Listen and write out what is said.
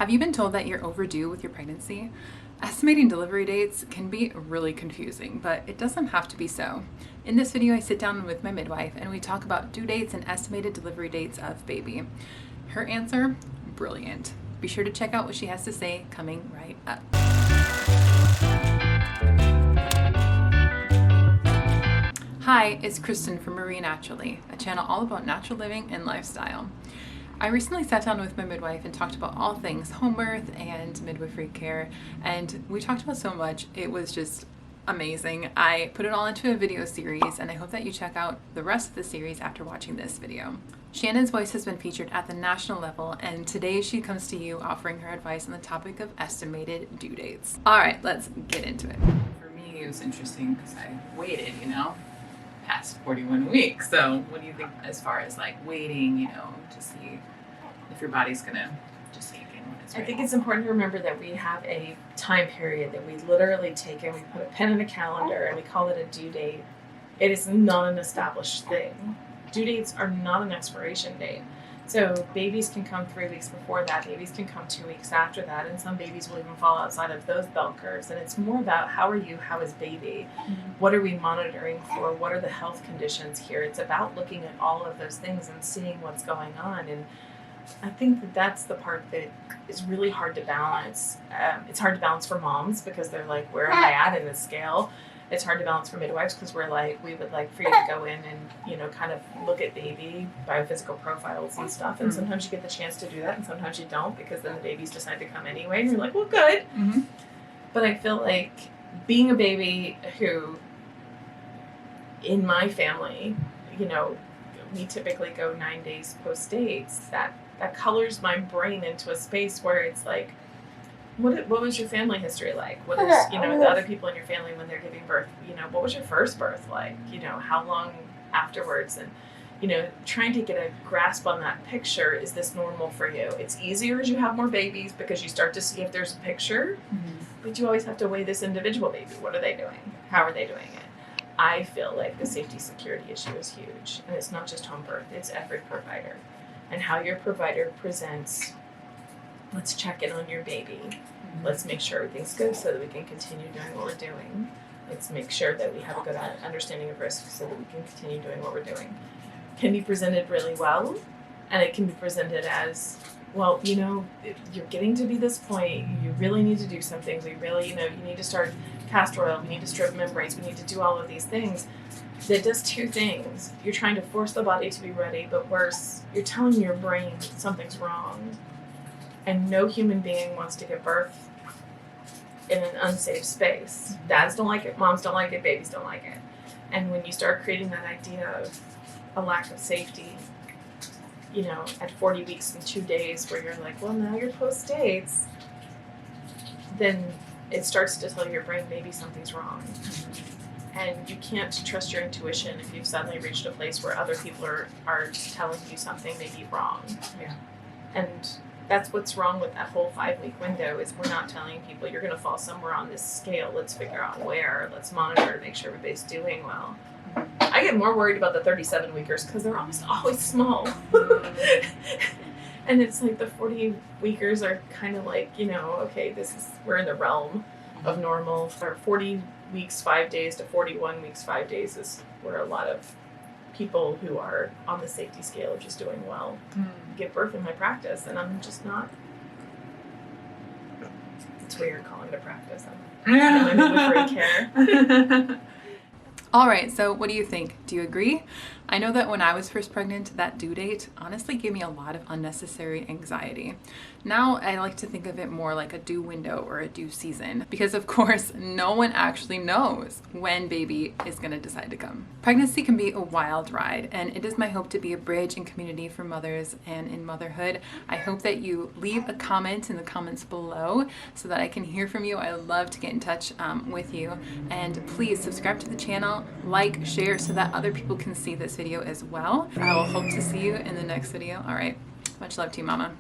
Have you been told that you're overdue with your pregnancy? Estimating delivery dates can be really confusing, but it doesn't have to be so. In this video, I sit down with my midwife and we talk about due dates and estimated delivery dates of baby. Her answer, brilliant. Be sure to check out what she has to say coming right up. Hi, it's Kristen from Marie Naturally, a channel all about natural living and lifestyle. I recently sat down with my midwife and talked about all things home birth and midwifery care, and we talked about so much. It was just amazing. I put it all into a video series, and I hope that you check out the rest of the series after watching this video. Shannon's voice has been featured at the national level, and today she comes to you offering her advice on the topic of estimated due dates. All right, let's get into it. For me, it was interesting because I waited, past 41 weeks. So what do you think as far as like waiting, to see if your body's gonna just take in when it's ready? I think it's important to remember that we have a time period that we literally take and we put a pen in a calendar and we call it a due date. It is not an established thing. Due dates are not an expiration date. So babies can come 3 weeks before that, babies can come 2 weeks after that, and some babies will even fall outside of those bell curves. And it's more about how are you, how is baby, what are we monitoring for, what are the health conditions here. It's about looking at all of those things and seeing what's going on. And I think that that's the part that is really hard to balance. It's hard to balance for moms because they're like, where am I at in this scale? It's hard to balance for midwives because we're like, we would like for you to go in and, kind of look at baby biophysical profiles and stuff. And sometimes you get the chance to do that and sometimes you don't because then the babies decide to come anyway. And you're like, well, good. But I feel like being a baby who, in my family, we typically go 9 days post dates, that colors my brain into a space where it's like, what was your family history like? What is, the other people in your family when they're giving birth, what was your first birth like? How long afterwards? And, trying to get a grasp on that picture. Is this normal for you? It's easier as you have more babies because you start to see if there's a picture, but you always have to weigh this individual baby. What are they doing? How are they doing it? I feel like the safety security issue is huge. And it's not just home birth, it's every provider. And how your provider presents, let's check in on your baby. Let's make sure everything's good so that we can continue doing what we're doing. Let's make sure that we have a good understanding of risk so that we can continue doing what we're doing. Can be presented really well, and it can be presented as, well, you're getting to be this point, you really need to do something. We really, you need to start castor oil, we need to strip membranes, we need to do all of these things. That does two things. You're trying to force the body to be ready, but worse, you're telling your brain something's wrong. And no human being wants to give birth in an unsafe space. Dads don't like it, moms don't like it, babies don't like it. And when you start creating that idea of a lack of safety, at 40 weeks and 2 days where you're like, well, now you're post dates, then it starts to tell your brain maybe something's wrong. And you can't trust your intuition if you've suddenly reached a place where other people are telling you something may be wrong. Yeah. And that's what's wrong with that whole 5-week window is we're not telling people you're going to fall somewhere on this scale. Let's figure out where. Let's monitor to make sure everybody's doing well. I get more worried about the 37-weekers because they're almost always small. And it's like the 40-weekers are kind of like, okay, we're in the realm of normal. Or 40 weeks, 5 days to 41 weeks, 5 days is where a lot of people who are on the safety scale are just doing well give birth in my practice, and I'm just not. It's weird calling it a practice. I'm in midwifery care. All right, so what do you think? Do you agree? I know that when I was first pregnant, that due date honestly gave me a lot of unnecessary anxiety. Now I like to think of it more like a due window or a due season because of course no one actually knows when baby is going to decide to come. Pregnancy can be a wild ride, and it is my hope to be a bridge and community for mothers and in motherhood. I hope that you leave a comment in the comments below so that I can hear from you. I love to get in touch with you, and please subscribe to the channel, like, share so that other people can see this video as well. I will hope to see you in the next video. All right, much love to you, mama.